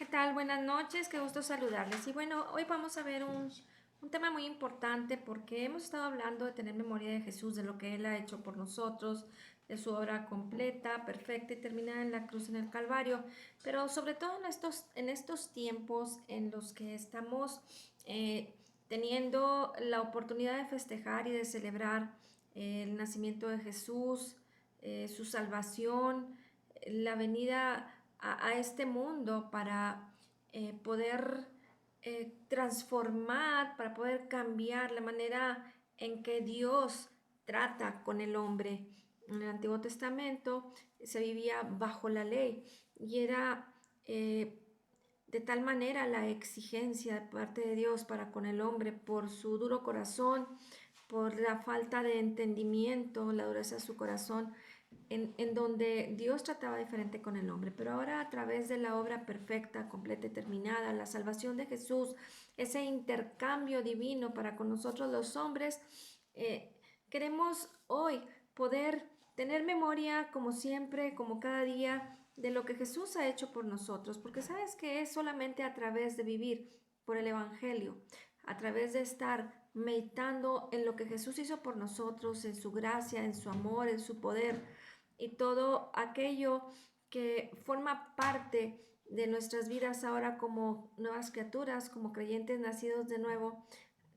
tal? Buenas noches, qué gusto saludarles. Y bueno, hoy vamos a ver un tema muy importante porque hemos estado hablando de tener memoria de Jesús, de lo que Él ha hecho por nosotros, de su obra completa, perfecta y terminada en la cruz en el Calvario, pero sobre todo en estos tiempos en los que estamos teniendo la oportunidad de festejar y de celebrar el nacimiento de Jesús, su salvación, la venida a este mundo para poder transformar, para poder cambiar la manera en que Dios trata con el hombre. En el Antiguo Testamento se vivía bajo la ley y era de tal manera la exigencia de parte de Dios para con el hombre por su duro corazón, por la falta de entendimiento, la dureza de su corazón, en donde Dios trataba diferente con el hombre. Pero ahora a través de la obra perfecta, completa y terminada, la salvación de Jesús, ese intercambio divino para con nosotros los hombres, queremos hoy poder tener memoria como siempre, como cada día, de lo que Jesús ha hecho por nosotros, porque sabes que es solamente a través de vivir por el Evangelio, a través de estar meditando en lo que Jesús hizo por nosotros, en su gracia, en su amor, en su poder y todo aquello que forma parte de nuestras vidas ahora como nuevas criaturas, como creyentes nacidos de nuevo.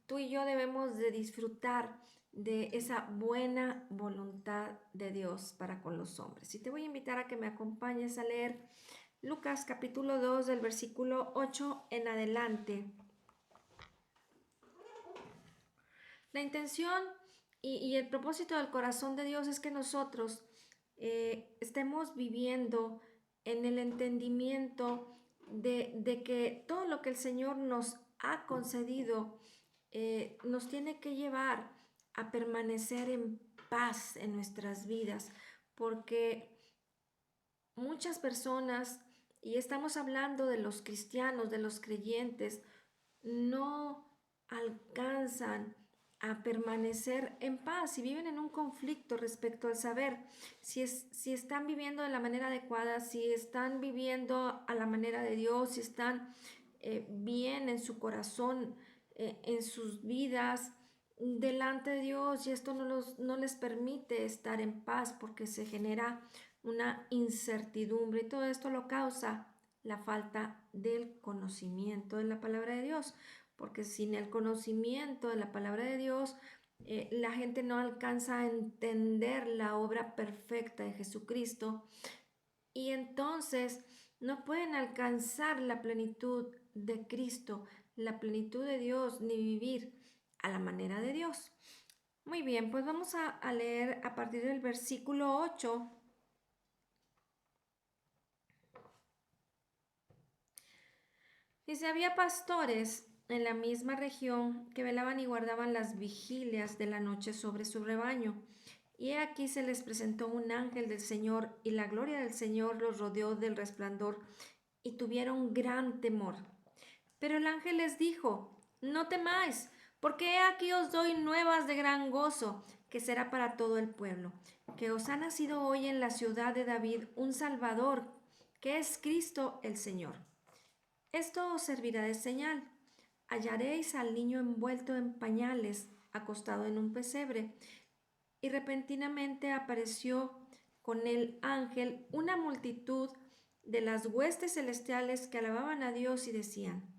Tú y yo debemos de disfrutar de esa buena voluntad de Dios para con los hombres. Y te voy a invitar a que me acompañes a leer Lucas capítulo 2 del versículo 8 en adelante. La intención y el propósito del corazón de Dios es que nosotros estemos viviendo en el entendimiento de que todo lo que el Señor nos ha concedido nos tiene que llevar a permanecer en paz en nuestras vidas, porque muchas personas, y estamos hablando de los cristianos, de los creyentes, no alcanzan a permanecer en paz y viven en un conflicto respecto al saber si están viviendo de la manera adecuada, si están viviendo a la manera de Dios, si están bien en su corazón, en sus vidas delante de Dios, y esto no les permite estar en paz porque se genera una incertidumbre y todo esto lo causa la falta del conocimiento de la palabra de Dios, porque sin el conocimiento de la palabra de Dios, la gente no alcanza a entender la obra perfecta de Jesucristo y entonces no pueden alcanzar la plenitud de Cristo, la plenitud de Dios, ni vivir a la manera de Dios. Muy bien, pues vamos a leer a partir del versículo 8. Dice, había pastores en la misma región que velaban y guardaban las vigilias de la noche sobre su rebaño. Y aquí se les presentó un ángel del Señor, y la gloria del Señor los rodeó del resplandor, y tuvieron gran temor. Pero el ángel les dijo, no temáis, porque he aquí os doy nuevas de gran gozo, que será para todo el pueblo, que os ha nacido hoy en la ciudad de David un Salvador, que es Cristo el Señor. Esto os servirá de señal. Hallaréis al niño envuelto en pañales, acostado en un pesebre. Y repentinamente apareció con el ángel una multitud de las huestes celestiales que alababan a Dios y decían,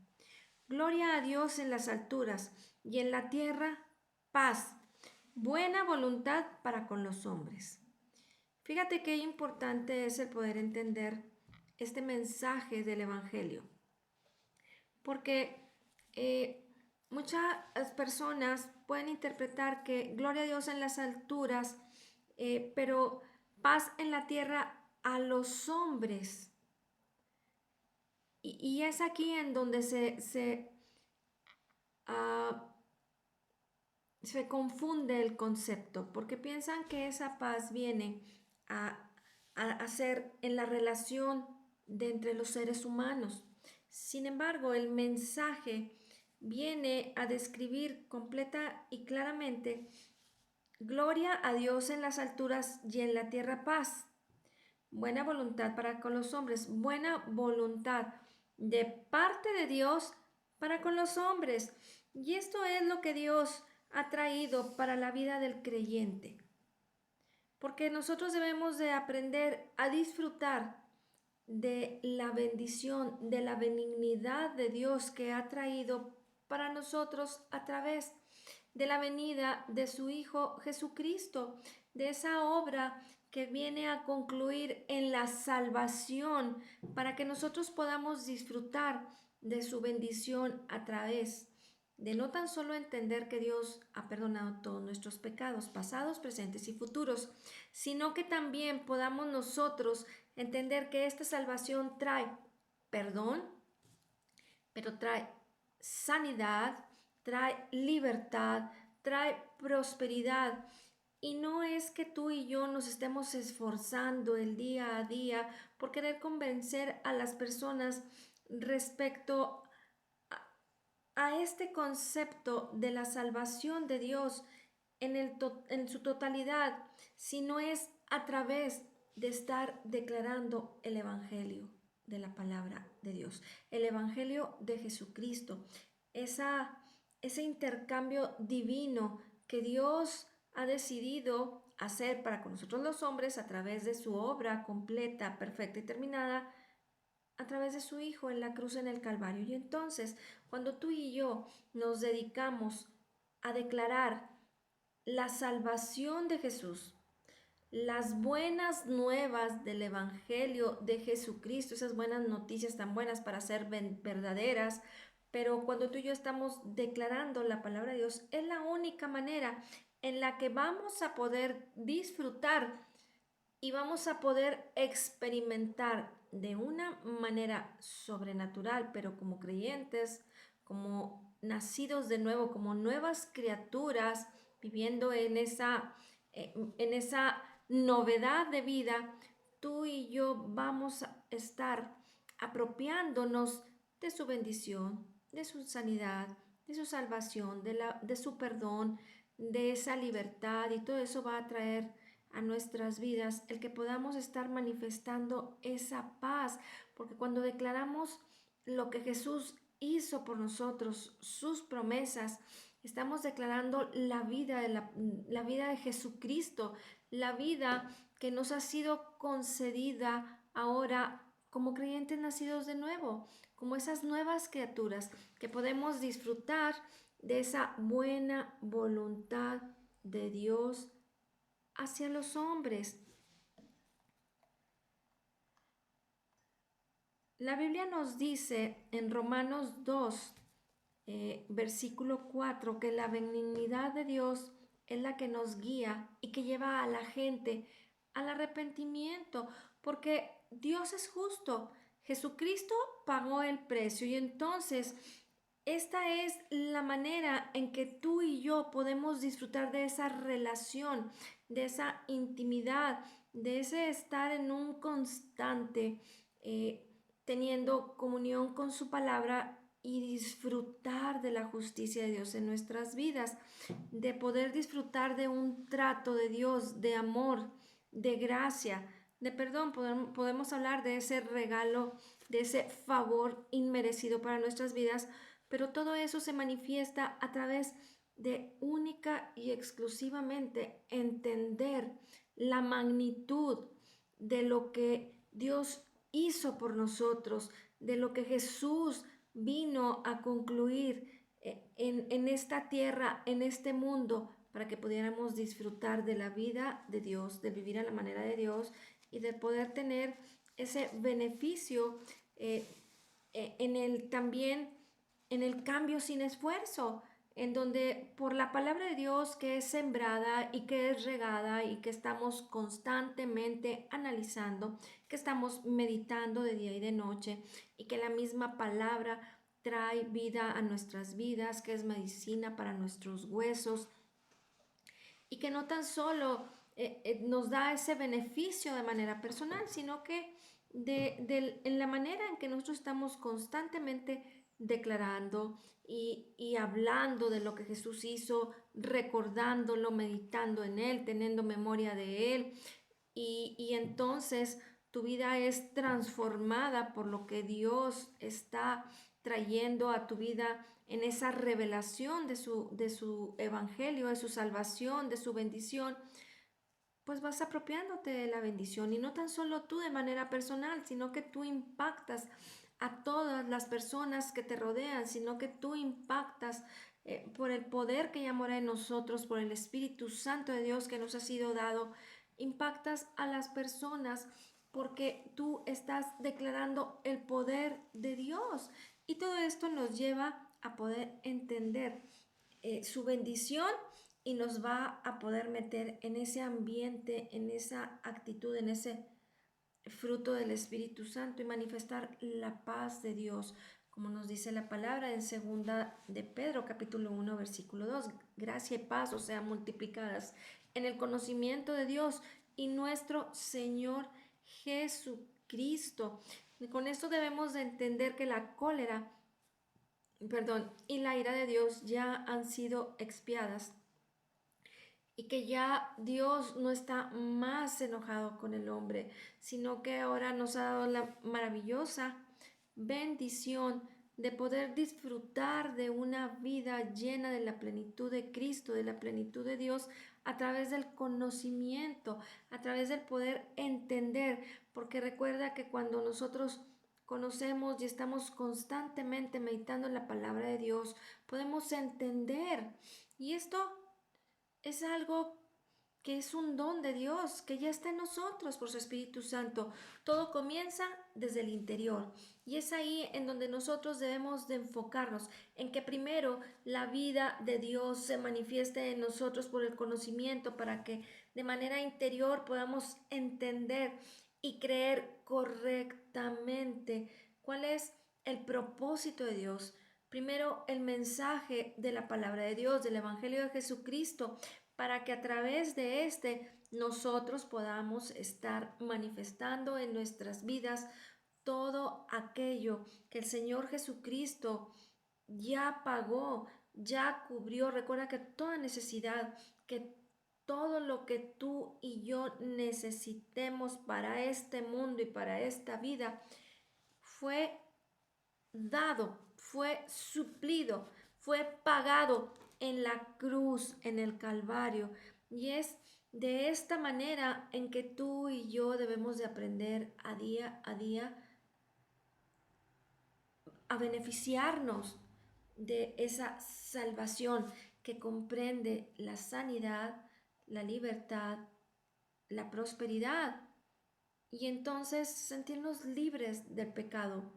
Gloria a Dios en las alturas y en la tierra paz, buena voluntad para con los hombres. Fíjate qué importante es el poder entender este mensaje del Evangelio. Porque muchas personas pueden interpretar que gloria a Dios en las alturas, pero paz en la tierra a los hombres. Y es aquí en donde uh, se confunde el concepto, porque piensan que esa paz viene a ser en la relación de entre los seres humanos. Sin embargo, el mensaje viene a describir completa y claramente gloria a Dios en las alturas y en la tierra paz. Buena voluntad para con los hombres, buena voluntad. de parte de Dios para con los hombres. Y esto es lo que Dios ha traído para la vida del creyente. Porque nosotros debemos de aprender a disfrutar de la bendición, de la benignidad de Dios que ha traído para nosotros a través de la venida de su Hijo Jesucristo, de esa obra que viene a concluir en la salvación para que nosotros podamos disfrutar de su bendición a través de no tan solo entender que Dios ha perdonado todos nuestros pecados, pasados, presentes y futuros, sino que también podamos nosotros entender que esta salvación trae perdón, pero trae sanidad, trae libertad, trae prosperidad. Y no es que tú y yo nos estemos esforzando el día a día por querer convencer a las personas respecto a este concepto de la salvación de Dios en su totalidad, sino es a través de estar declarando el Evangelio de la palabra de Dios, el Evangelio de Jesucristo, ese intercambio divino que Dios ha decidido hacer para con nosotros los hombres a través de su obra completa, perfecta y terminada, a través de su Hijo en la cruz en el Calvario. Y entonces, cuando tú y yo nos dedicamos a declarar la salvación de Jesús, las buenas nuevas del Evangelio de Jesucristo, esas buenas noticias tan buenas para ser verdaderas, pero cuando tú y yo estamos declarando la palabra de Dios, es la única manera en la que vamos a poder disfrutar y vamos a poder experimentar de una manera sobrenatural, pero como creyentes, como nacidos de nuevo, como nuevas criaturas, viviendo en esa novedad de vida, tú y yo vamos a estar apropiándonos de su bendición, de su sanidad, de su salvación, de su perdón, de esa libertad, y todo eso va a traer a nuestras vidas el que podamos estar manifestando esa paz, porque cuando declaramos lo que Jesús hizo por nosotros, sus promesas, estamos declarando la vida de Jesucristo, la vida que nos ha sido concedida ahora como creyentes nacidos de nuevo, como esas nuevas criaturas que podemos disfrutar de esa buena voluntad de Dios hacia los hombres. La Biblia nos dice en Romanos 2, versículo 4, que la benignidad de Dios es la que nos guía y que lleva a la gente al arrepentimiento, porque Dios es justo. Jesucristo pagó el precio y entonces esta es la manera en que tú y yo podemos disfrutar de esa relación, de esa intimidad, de ese estar en un constante, teniendo comunión con su palabra y disfrutar de la justicia de Dios en nuestras vidas, de poder disfrutar de un trato de Dios, de amor, de gracia, de perdón. Podemos hablar de ese regalo, de ese favor inmerecido para nuestras vidas, pero todo eso se manifiesta a través de única y exclusivamente entender la magnitud de lo que Dios hizo por nosotros, de lo que Jesús vino a concluir en esta tierra, en este mundo, para que pudiéramos disfrutar de la vida de Dios, de vivir a la manera de Dios y de poder tener ese beneficio en el también en el cambio sin esfuerzo, en donde por la palabra de Dios que es sembrada y que es regada y que estamos constantemente analizando, que estamos meditando de día y de noche y que la misma palabra trae vida a nuestras vidas, que es medicina para nuestros huesos y que no tan solo nos da ese beneficio de manera personal, sino que en la manera en que nosotros estamos constantemente declarando y hablando de lo que Jesús hizo, recordándolo, meditando en Él, teniendo memoria de Él. Y entonces tu vida es transformada por lo que Dios está trayendo a tu vida en esa revelación de su evangelio, de su salvación, de su bendición, pues vas apropiándote de la bendición y no tan solo tú de manera personal, sino que tú impactas a todas las personas que te rodean, sino que tú impactas por el poder que ya mora en nosotros, por el Espíritu Santo de Dios que nos ha sido dado, impactas a las personas porque tú estás declarando el poder de Dios y todo esto nos lleva a poder entender su bendición y nos va a poder meter en ese ambiente, en esa actitud, en ese fruto del Espíritu Santo y manifestar la paz de Dios, como nos dice la palabra en segunda de Pedro, capítulo 1, versículo 2. Gracia y paz, o sea, multiplicadas en el conocimiento de Dios y nuestro Señor Jesucristo. Y con esto debemos de entender que la cólera, perdón, y la ira de Dios ya han sido expiadas y que ya Dios no está más enojado con el hombre, sino que ahora nos ha dado la maravillosa bendición de poder disfrutar de una vida llena de la plenitud de Cristo, de la plenitud de Dios, a través del conocimiento, a través del poder entender, porque recuerda que cuando nosotros conocemos y estamos constantemente meditando en la palabra de Dios, podemos entender. Y esto es algo que es un don de Dios, que ya está en nosotros por su Espíritu Santo. Todo comienza desde el interior y es ahí en donde nosotros debemos de enfocarnos, en que primero la vida de Dios se manifieste en nosotros por el conocimiento para que de manera interior podamos entender y creer correctamente cuál es el propósito de Dios. Primero, el mensaje de la palabra de Dios, del Evangelio de Jesucristo, para que a través de nosotros podamos estar manifestando en nuestras vidas todo aquello que el Señor Jesucristo ya pagó, ya cubrió. Recuerda que toda necesidad, que todo lo que tú y yo necesitemos para este mundo y para esta vida fue dado, fue suplido, fue pagado en la cruz, en el Calvario. Y es de esta manera en que tú y yo debemos de aprender a día a beneficiarnos de esa salvación que comprende la sanidad, la libertad, la prosperidad y entonces sentirnos libres del pecado.